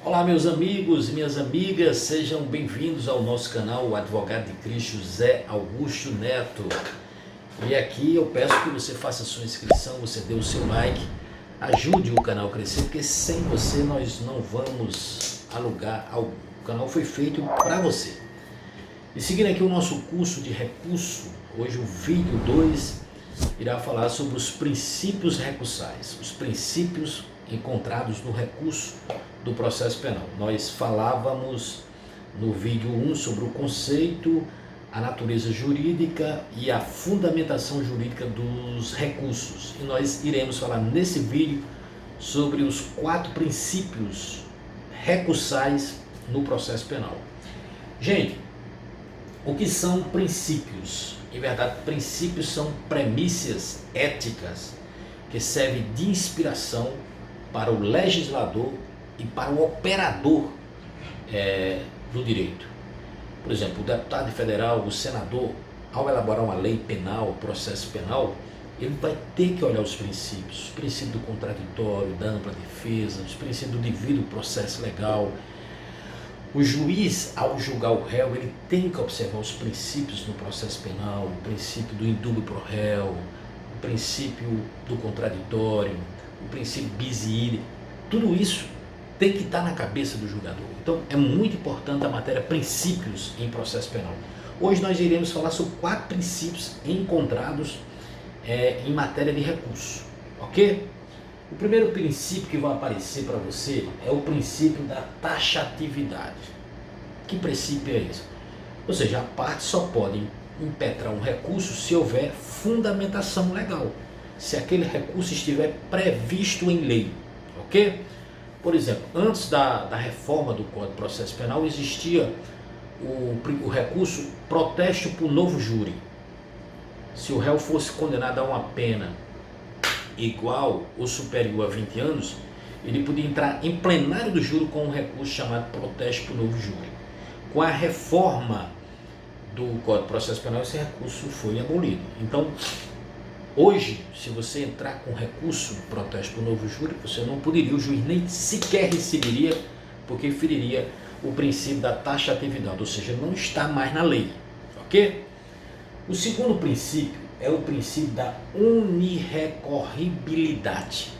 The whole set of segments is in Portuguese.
Olá, meus amigos e minhas amigas, sejam bem-vindos ao nosso canal, o Advogado de Cristo José Augusto Neto. E aqui eu peço que você faça a sua inscrição, você dê o seu like, ajude o canal a crescer, porque sem você nós não vamos alugar algo. O canal foi feito para você. E seguindo aqui o nosso curso de recurso, hoje o vídeo 2 irá falar sobre os princípios recursais, os princípios encontrados no recurso do processo penal. Nós falávamos no vídeo 1 sobre o conceito, a natureza jurídica e a fundamentação jurídica dos recursos. E nós iremos falar nesse vídeo sobre os 4 princípios recursais no processo penal. Gente, o que são princípios? Em verdade, princípios são premissas éticas que servem de inspiração para o legislador e para o operador do direito. Por exemplo, o deputado federal, o senador, ao elaborar uma lei penal, processo penal, ele vai ter que olhar os princípios do contraditório, da ampla defesa, os princípios do devido processo legal. O juiz, ao julgar o réu, ele tem que observar os princípios no processo penal, o princípio do indúbio pro réu, o princípio do contraditório, o princípio bis idem. Tudo isso tem que estar na cabeça do julgador. Então é muito importante a matéria princípios em processo penal. Hoje nós iremos falar sobre 4 princípios encontrados em matéria de recurso, ok? O primeiro princípio que vai aparecer para você é o princípio da taxatividade. Que princípio é esse? Ou seja, a parte só pode impetrar um recurso se houver fundamentação legal, se aquele recurso estiver previsto em lei, ok? Por exemplo, antes da reforma do Código de Processo Penal existia o recurso protesto por novo júri. Se o réu fosse condenado a uma pena igual ou superior a 20 anos, ele podia entrar em plenário do júri com um recurso chamado protesto por novo júri. Com a reforma do Código de Processo Penal, esse recurso foi abolido. Então, hoje, se você entrar com recurso de protesto por novo júri, você não poderia, o juiz nem sequer receberia, porque feriria o princípio da taxatividade, ou seja, não está mais na lei, ok? O segundo princípio é o princípio da unirrecorribilidade.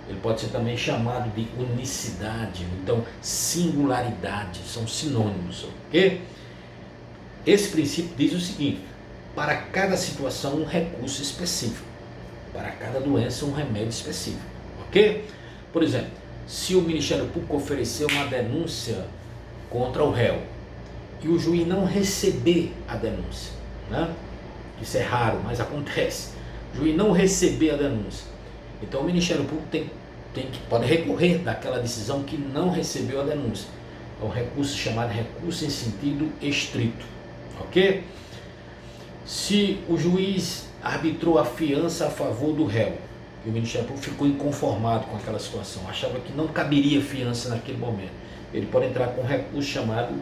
Ele pode ser também chamado de unicidade, então singularidade, são sinônimos, ok? Esse princípio diz o seguinte: para cada situação um recurso específico, para cada doença um remédio específico, ok? Por exemplo, se o Ministério Público oferecer uma denúncia contra o réu e o juiz não receber a denúncia, né? Isso é raro, mas acontece. O juiz não receber a denúncia, então o Ministério Público pode recorrer daquela decisão que não recebeu a denúncia. É um recurso chamado recurso em sentido estrito, ok? Se o juiz arbitrou a fiança a favor do réu e o Ministério Público ficou inconformado com aquela situação, achava que não caberia fiança naquele momento, ele pode entrar com um recurso chamado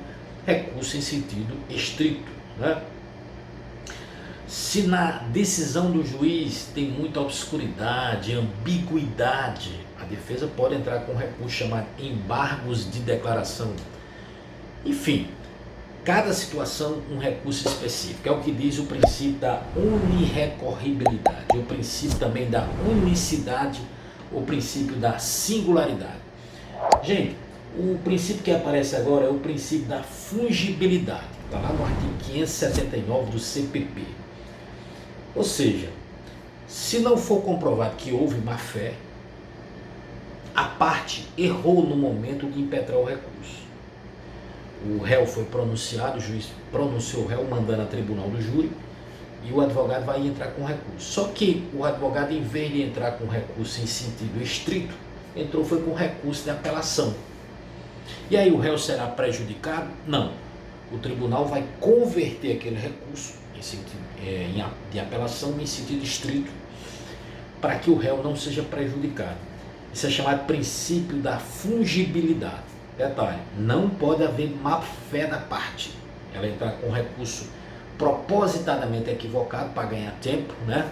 recurso em sentido estrito, né? Se na decisão do juiz tem muita obscuridade, ambiguidade, a defesa pode entrar com um recurso chamado embargos de declaração. Enfim, cada situação um recurso específico, é o que diz o princípio da unirrecorribilidade, o princípio também da unicidade, o princípio da singularidade. Gente, o princípio que aparece agora é o princípio da fungibilidade, está lá no artigo 579 do CPP. Ou seja, se não for comprovado que houve má fé, a parte errou no momento de impetrar o recurso. O réu foi pronunciado, o juiz pronunciou o réu mandando a tribunal do júri e o advogado vai entrar com recurso. Só que o advogado, em vez de entrar com recurso em sentido estrito, foi com recurso de apelação. E aí o réu será prejudicado? Não. O tribunal vai converter aquele recurso de apelação em sentido estrito para que o réu não seja prejudicado. Isso é chamado princípio da fungibilidade. Detalhe, não pode haver má fé da parte. Ela entrar com recurso propositadamente equivocado para ganhar tempo, né?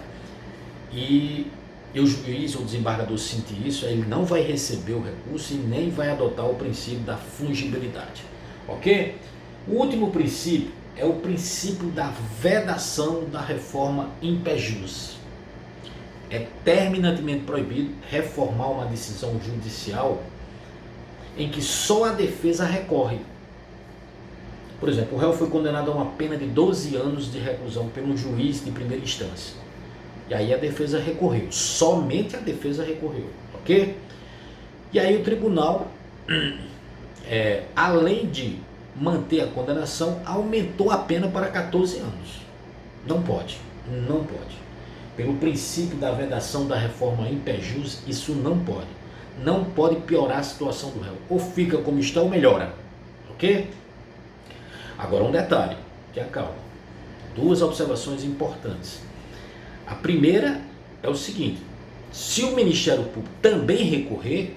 E e o juiz ou desembargador sentir isso, ele não vai receber o recurso e nem vai adotar o princípio da fungibilidade, ok? O último princípio é o princípio da vedação da reforma in pé jus. É terminantemente proibido reformar uma decisão judicial em que só a defesa recorre. Por exemplo, o réu foi condenado a uma pena de 12 anos de reclusão pelo juiz de primeira instância. E aí a defesa recorreu, somente a defesa recorreu, ok? E aí o tribunal, além de manter a condenação, aumentou a pena para 14 anos. Não pode. Pelo princípio da vedação da reforma in pé jus, isso não pode. Não pode piorar a situação do réu. Ou fica como está ou melhora, ok? Agora um detalhe, que acalma. Duas observações importantes. A primeira é o seguinte: se o Ministério Público também recorrer,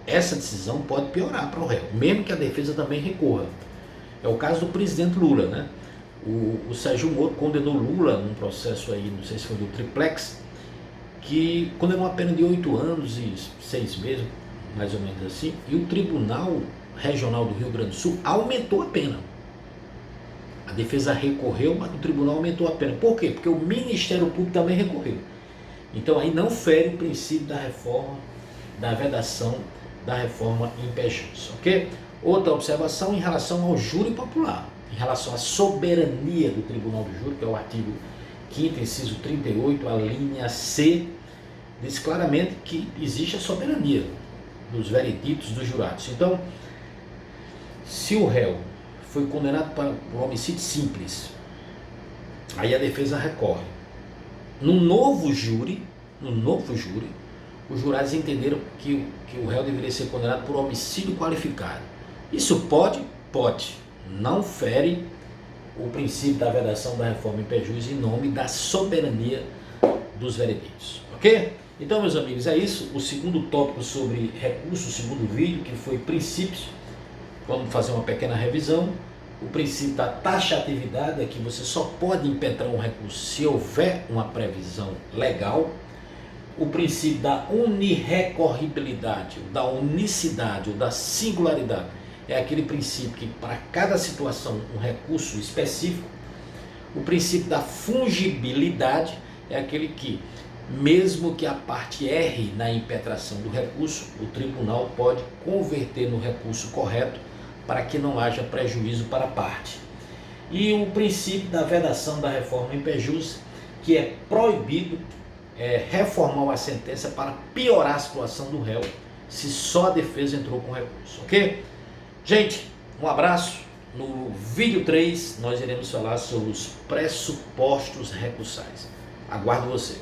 essa decisão pode piorar para o réu, mesmo que a defesa também recorra. É o caso do presidente Lula, né? O Sérgio Moro condenou Lula num processo aí, não sei se foi do triplex, que condenou a pena de 8 anos e 6 meses, mais ou menos assim, e o Tribunal Regional do Rio Grande do Sul aumentou a pena. A defesa recorreu, mas o tribunal aumentou a pena. Por quê? Porque o Ministério Público também recorreu. Então aí não fere o princípio da reforma, da vedação da reforma in pé jus, ok? Outra observação em relação ao júri popular, em relação à soberania do Tribunal do Júri, que é o artigo 5º, inciso 38, a linha C, diz claramente que existe a soberania dos vereditos dos jurados. Então, se o réu foi condenado por homicídio simples, aí a defesa recorre. No novo júri, os jurados entenderam que o réu deveria ser condenado por homicídio qualificado. Isso pode? Pode. Não fere o princípio da vedação da reforma in pé jus em nome da soberania dos vereditos, ok? Então, meus amigos, é isso. O segundo tópico sobre recurso, o segundo vídeo, que foi princípios. Vamos fazer uma pequena revisão. O princípio da taxatividade é que você só pode impetrar um recurso se houver uma previsão legal. O princípio da unirrecorribilidade, da unicidade ou da singularidade é aquele princípio que para cada situação um recurso específico. O princípio da fungibilidade é aquele que, mesmo que a parte erre na impetração do recurso, o tribunal pode converter no recurso correto para que não haja prejuízo para a parte. E o princípio da vedação da reforma in pé jus, que é proibido reformar uma sentença para piorar a situação do réu, se só a defesa entrou com recurso, ok? Gente, um abraço. No vídeo 3 nós iremos falar sobre os pressupostos recursais. Aguardo você.